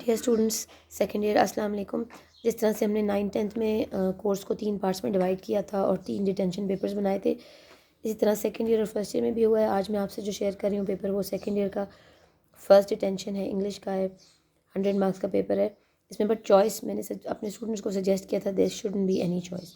Dear students second year अस्सलाम वालेकुम। जिस तरह से हमने 9th-10th में कोर्स को 3 पार्ट्स में डिवाइड किया था और 3 डिटेंशन पेपर्स बनाए थे, इसी तरह सेकेंड ईयर और फर्स्ट ईयर में भी हुआ है। आज मैं आपसे जो शेयर कर रही हूँ पेपर, वो सेकेंड ईयर का फर्स्ट डिटेंशन है, इंग्लिश का है, 100 मार्क्स का पेपर है। इसमें बट चॉइस मैंने अपने स्टूडेंट्स को सजेस्ट किया था, there shouldn't be any choice.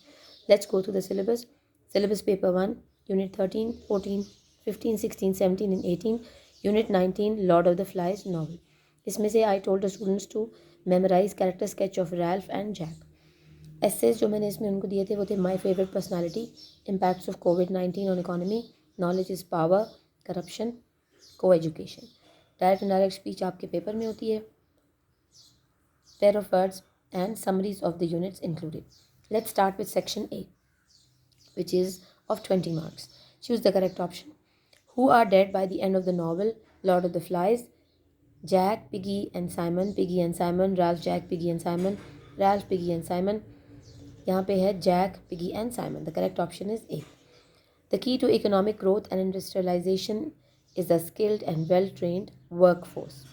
Let's go through the syllabus. Syllabus paper 1, unit 13, 14, 15, 16, 17 and 18, unit 19, Lord of the Flies novel. इसमें से I told the students to memorise character sketch of Ralph and Jack. Essays जो मैंने इसमें उनको दिए थे वो थे my favourite personality, impacts of कोविड-19 on economy, knowledge is power, corruption, coeducation. Direct and direct speech आपके पेपर में होती है, pair of words and summaries of the units included. Let's start with section A, which is of 20 marks. Choose the correct option. Who are dead by the end of the novel? Lord of the Flies, Jack, Piggy and Simon, Piggy and Simon, Ralph, Jack, Piggy and Simon, Ralph, Piggy and Simon. यहाँ पे है Jack, Piggy and Simon. The correct option is A. The key to economic growth and industrialization is a skilled and well-trained workforce.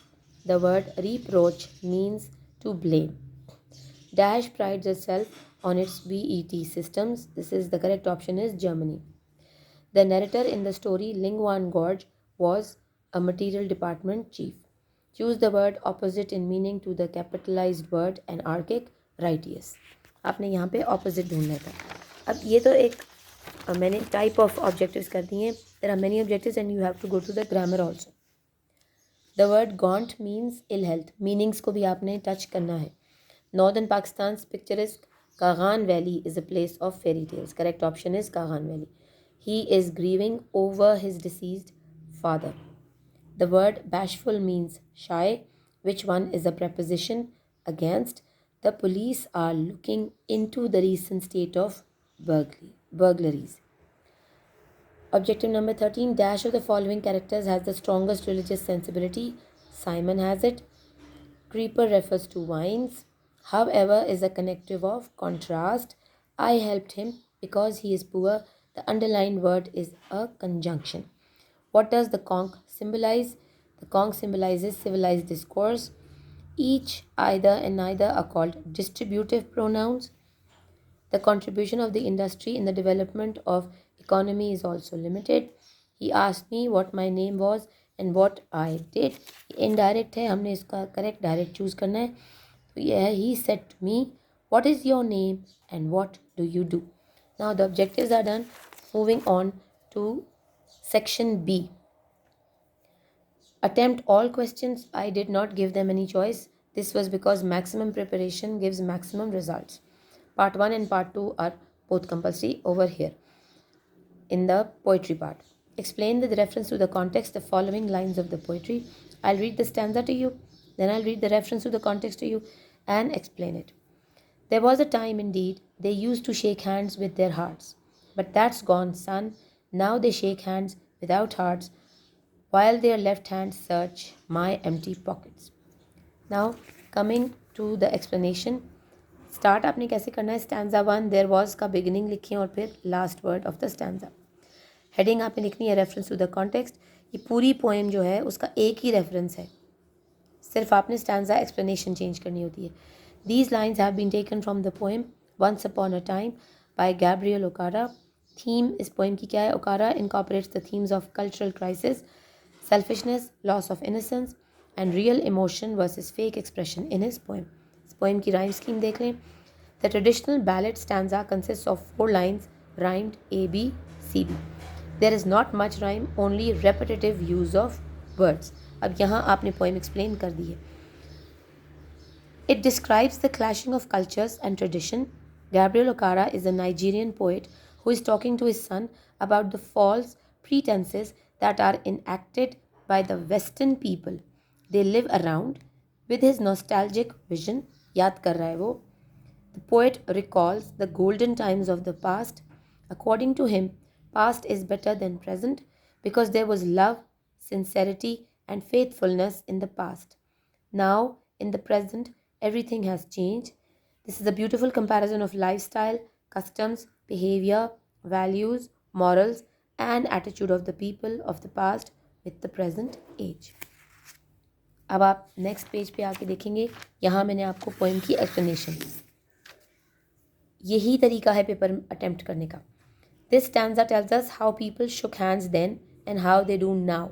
The word reproach means to blame. Dash prides itself on its BET systems. This is the correct option is Germany. The narrator in the story Ling Wan Gorge was a material department chief. Choose the word opposite in meaning to the capitalized word anarchic. Right yes. आपने यहाँ पे opposite ढूंढना था। अब ये तो एक मैंने type of objectives कर दी हैं. There are many objectives and you have to go to the grammar also. The word gaunt means ill health. Meanings को भी आपने touch करना है. Northern Pakistan's picturesque Kaghan Valley is a place of fairy tales. Correct option is Kaghan Valley. He is grieving over his deceased father. The word bashful means shy. Which one is a preposition? Against. The police are looking into the recent state of burglaries. Objective number 13. Dash of the following characters has the strongest religious sensibility. Simon has it. Creeper refers to wines. However is a connective of contrast. I helped him because he is poor. The underlined word is a conjunction. What does the conch symbolize? The conch symbolizes civilized discourse. Each, either and neither are called distributive pronouns. The contribution of the industry in the development of economy is also limited. He asked me what my name was and what I did. Indirect है, हमने इसका correct direct choose करना है. तो ये है, he said to me, what is your name and what do you do? Now the objectives are done. Moving on to section B. Attempt all questions. I did not give them any choice. This was because maximum preparation gives maximum results. Part 1 and Part 2 are both compulsory over here in the poetry part. Explain with reference to the context the following lines of the poetry. I'll read the stanza to you, then I'll read the reference to the context to you and explain it. There was a time indeed they used to shake hands with their hearts. But that's gone, son. Now they shake hands without hearts while their left hands search my empty pockets. Now coming to the explanation. Start आपने कैसे करना है? Stanza 1 there was का beginning लिखिए और फिर last word of the stanza. Heading आपने लिखनी है रेफरेंस टू द कॉन्टेक्स्ट. ये पूरी पोएम जो है उसका एक ही रेफरेंस है, सिर्फ आपने स्टैंजा एक्सप्लेनेशन चेंज करनी होती है. These lines have been taken from the poem once upon a time by Gabriel Okara. Theme इस पोएम की क्या है? Okara incorporates the themes of cultural crisis, selfishness, loss of innocence and real emotion versus fake expression in his poem. इस poem की rhyme scheme देख लें. The traditional ballad stanza consists of 4 lines rhymed A, B, C, B. There is not much rhyme, only repetitive use of words. अब यहाँ आपने poem explain कर दी है. It describes the clashing of cultures and tradition. Gabriel Okara is a Nigerian poet who is talking to his son about the false pretenses that are enacted by the Western people they live around. With his nostalgic vision, याद कर रहा है वो. The poet recalls the golden times of the past. According to him, past is better than present because there was love, sincerity, and faithfulness in the past. Now, in the present, everything has changed. This is a beautiful comparison of lifestyle, customs, behavior, values, morals, and attitude of the people of the past with the present age. अब आप next page पे आके देखेंगे, यहाँ मैंने आपको poem की explanation, यही तरीका है पेपर अटेम्प्ट करने का. This stanza tells us how people shook hands then and how they do now.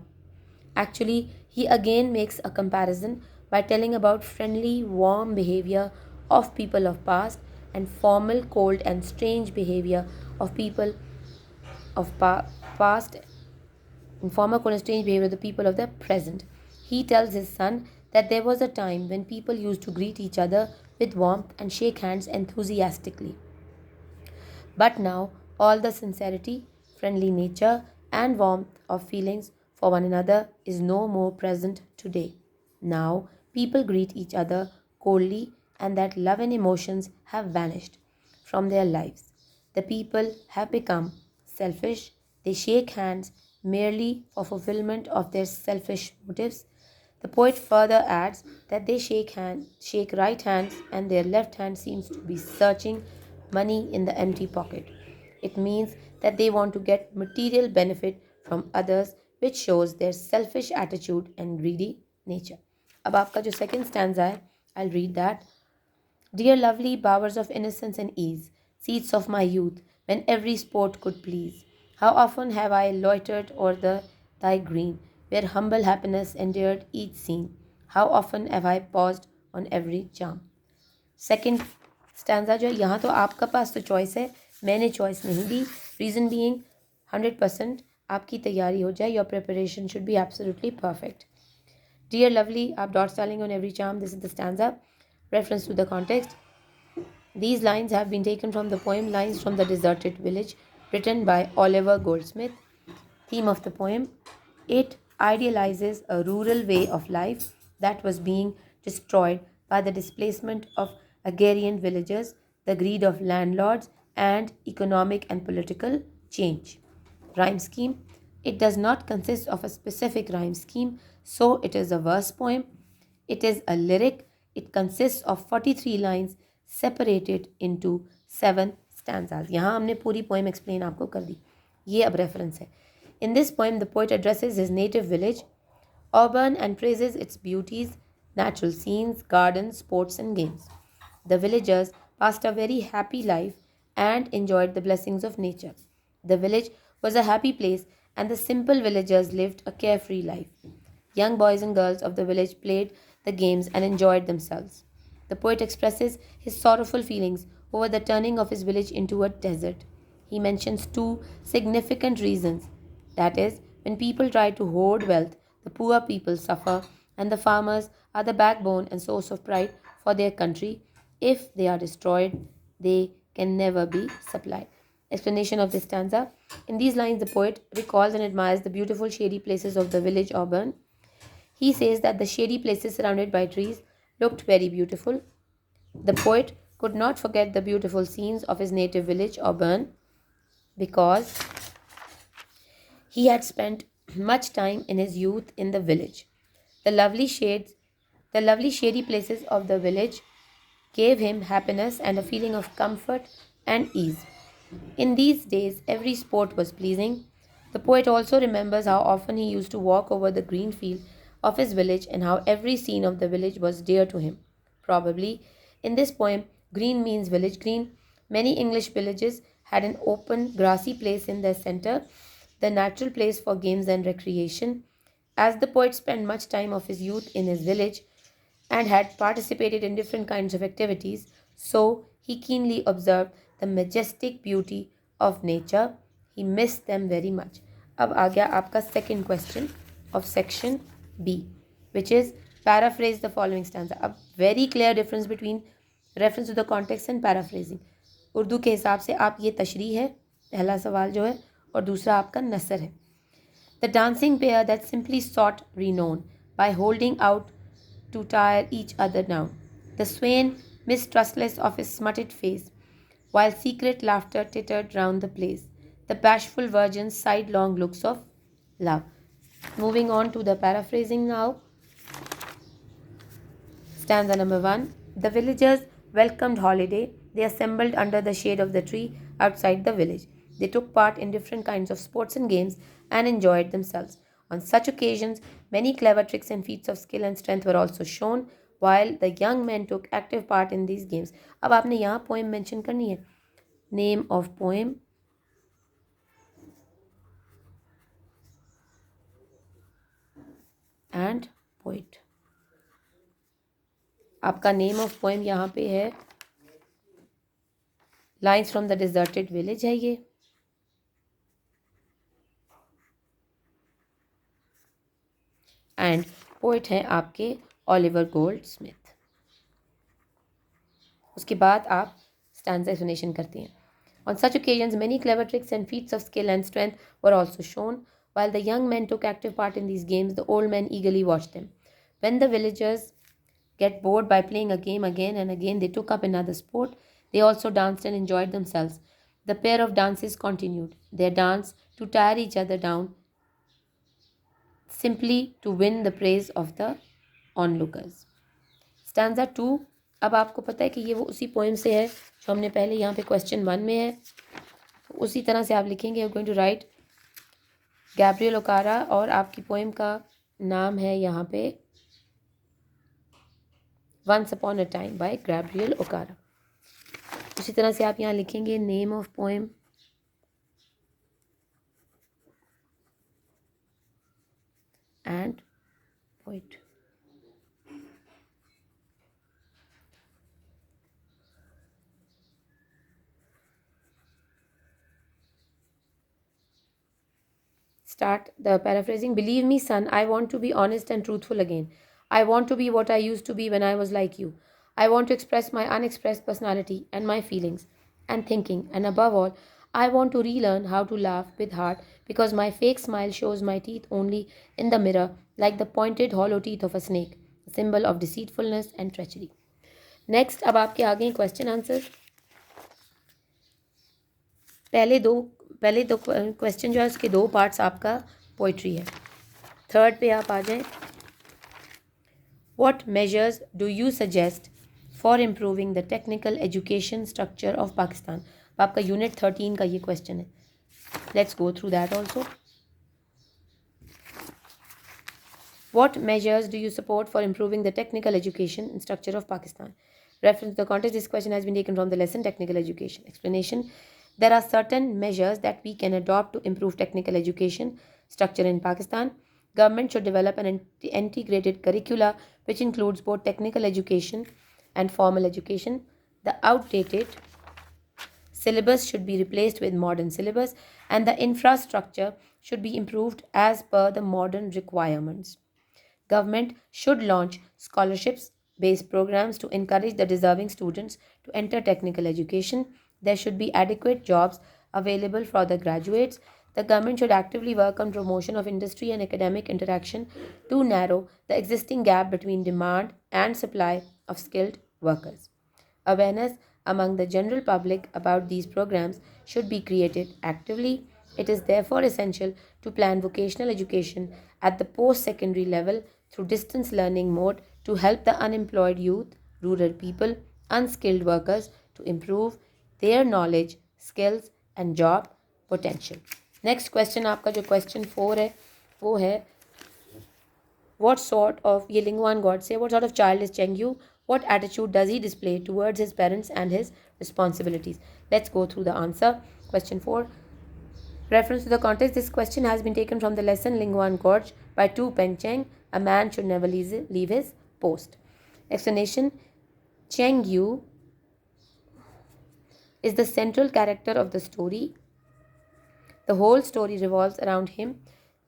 Actually, he again makes a comparison by telling about friendly, warm behavior of people of past and formal, cold and strange behavior of people of past and former, cold and strange behavior of the people of the present. He tells his son that there was a time when people used to greet each other with warmth and shake hands enthusiastically. But now, all the sincerity, friendly nature, and warmth of feelings for one another is no more present today. Now, people greet each other coldly, and that love and emotions have vanished from their lives. The people have become selfish. They shake hands merely for fulfillment of their selfish motives. The poet further adds that they shake right hands, and their left hand seems to be searching money in the empty pocket. It means that they want to get material benefit from others, which shows their selfish attitude and greedy nature. अब आपका जो second stanza है, I'll read that. Dear lovely bowers of innocence and ease, seats of my youth, when every sport could please, how often have I loitered o'er thy green, where humble happiness endured each scene. How often have I paused on every charm. Second stanza जो है, यहाँ तो आपका पास तो choice है, मैंने choice नहीं दी. Reason being 100% आपकी तैयारी हो जाए. Your preparation should be absolutely perfect. Dear lovely, आप डॉट्स डालेंगे on every charm. This is the stanza. Reference to the context. These lines have been taken from the poem Lines from the Deserted Village, written by Oliver Goldsmith. Theme of the poem: it idealizes a rural way of life that was being destroyed by the displacement of agrarian villagers, the greed of landlords, and economic and political change. Rhyme scheme: it does not consist of a specific rhyme scheme, so it is a verse poem. It is a lyric. It consists of 43 lines separated into 7 stanzas. यहाँ हमने पूरी poem explain आपको कर दी. ये अब reference है. In this poem, the poet addresses his native village, urban, and praises its beauties, natural scenes, gardens, sports, and games. The villagers passed a very happy life and enjoyed the blessings of nature. The village was a happy place, and the simple villagers lived a carefree life. Young boys and girls of the village played the games and enjoyed themselves. The poet expresses his sorrowful feelings over the turning of his village into a desert. He mentions 2 significant reasons. That is, when people try to hoard wealth, the poor people suffer, and the farmers are the backbone and source of pride for their country. If they are destroyed, they can never be supplied. Explanation of this stanza. In these lines, the poet recalls and admires the beautiful shady places of the village urban. He says that the shady places surrounded by trees looked very beautiful. The poet could not forget the beautiful scenes of his native village urban because he had spent much time in his youth in the village. The lovely shady places of the village gave him happiness and a feeling of comfort and ease. In these days, every sport was pleasing. The poet also remembers how often he used to walk over the green field of his village and how every scene of the village was dear to him. Probably, in this poem, green means village green. Many English villages had an open, grassy place in their center, the natural place for games and recreation. As the poet spent much time of his youth in his village and had participated in different kinds of activities, so he keenly observed the majestic beauty of nature. He missed them very much. अब आ गया आपका second question of section B, which is paraphrase the following stanza. अब very clear difference between reference to the context and paraphrasing. Urdu के हिसाब से आप ये तशरीह है, पहला सवाल जो है, और दूसरा आपका नसर है. The dancing pair that simply sought renown by holding out to tire each other down. The swain mistrustless of his smutted face, while secret laughter tittered round the place. The bashful virgins sighed long looks of love. Moving on to the paraphrasing now. Stanza number 1. The villagers welcomed holiday. They assembled under the shade of the tree outside the village. They took part in different kinds of sports and games and enjoyed themselves. On such occasions, many clever tricks and feats of skill and strength were also shown, while the young men took active part in these games. अब आपने यहाँ poem mention करनी है. Name of poem and poet. आपका name of poem यहाँ पे है lines from the deserted village है ये. एंड पोइट हैं आपके ऑलिवर गोल्ड स्मिथ. उसके बाद आप स्टैंजा एक्सप्लेनेशन करते हैं. On such occasions, many clever tricks and feats of skill and strength were also shown. While the young men took active part in these games, the old men eagerly watched them. When the villagers get bored by playing a game again and again, they took up another sport. They also danced and enjoyed themselves. The pair of dances continued their dance to tire each other down, simply to win the praise of the onlookers. Stanza 2. अब आपको पता है कि ये वो उसी poem से है जो हमने पहले यहाँ पे क्वेश्चन 1 में है. तो उसी तरह से आप लिखेंगे. You going to write Gabriel Okara और आपकी पोएम का नाम है यहाँ पे once upon a time by Gabriel Okara. उसी तरह से आप यहाँ लिखेंगे name of poem and poet. Start the paraphrasing. Believe me, son, I want to be honest and truthful again. I want to be what I used to be when I was like you. I want to express my unexpressed personality and my feelings and thinking. And above all, I want to relearn how to laugh with heart because my fake smile shows my teeth only in the mirror like the pointed hollow teeth of a snake, a symbol of deceitfulness and treachery. Next, अब आपके आगे हैं question answers. पहले दो question जो है उसके 2 parts आपका पोइट्री है. थर्ड पे आप आ जाएं. What measures do you suggest for improving the technical education structure of Pakistan. आपका यूनिट 13 का ये क्वेश्चन है. Let's go through that also. What measures do you support for improving the technical education and structure of Pakistan? Reference to the context, this question has been taken from the lesson Technical Education. Explanation. There are certain measures that we can adopt to improve technical education structure in Pakistan. Government should develop an integrated curricula which includes both technical education and formal education. The outdated syllabus should be replaced with modern syllabus and the infrastructure should be improved as per the modern requirements. Government should launch scholarships-based programs to encourage the deserving students to enter technical education. There should be adequate jobs available for the graduates. The government should actively work on promotion of industry and academic interaction to narrow the existing gap between demand and supply of skilled workers. Awareness among the general public about these programs should be created actively. It is therefore essential to plan vocational education at the post-secondary level through distance learning mode to help the unemployed youth, rural people, unskilled workers to improve their knowledge, skills and job potential. Next question आपका जो question 4 है वो है what sort of ये Lingwan God say what sort of child is Cheng Yu? What attitude does he display towards his parents and his responsibilities? Let's go through the answer. Question 4. Reference to the context, this question has been taken from the lesson Lingwan Gorge by Tu Pen Cheng. A man should never leave his post. Explanation. Cheng Yu is the central character of the story. The whole story revolves around him.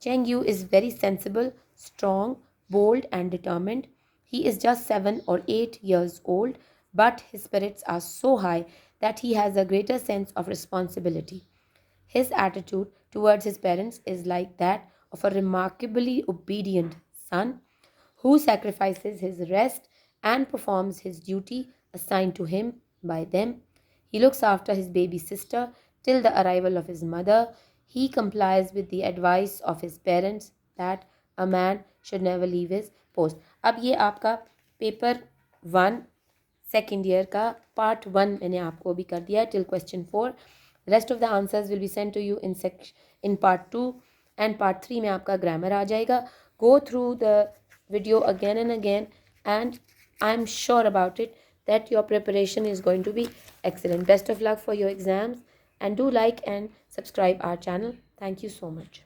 Cheng Yu is very sensible, strong, bold and determined. He is just 7 or 8 years old, but his spirits are so high that he has a greater sense of responsibility. His attitude towards his parents is like that of a remarkably obedient son who sacrifices his rest and performs his duty assigned to him by them. He looks after his baby sister till the arrival of his mother. He complies with the advice of his parents that a man should never leave his post. अब ये आपका paper 1 second year का part 1 मैंने आपको अभी कर दिया है till question 4. Rest of the answers will be sent to you in part 2. And part 3 में आपका ग्रामर आ जाएगा. गो through the video again and again and I am sure about it that your preparation is going to be excellent. Best of luck for your exams and do like and subscribe our channel. Thank you so much.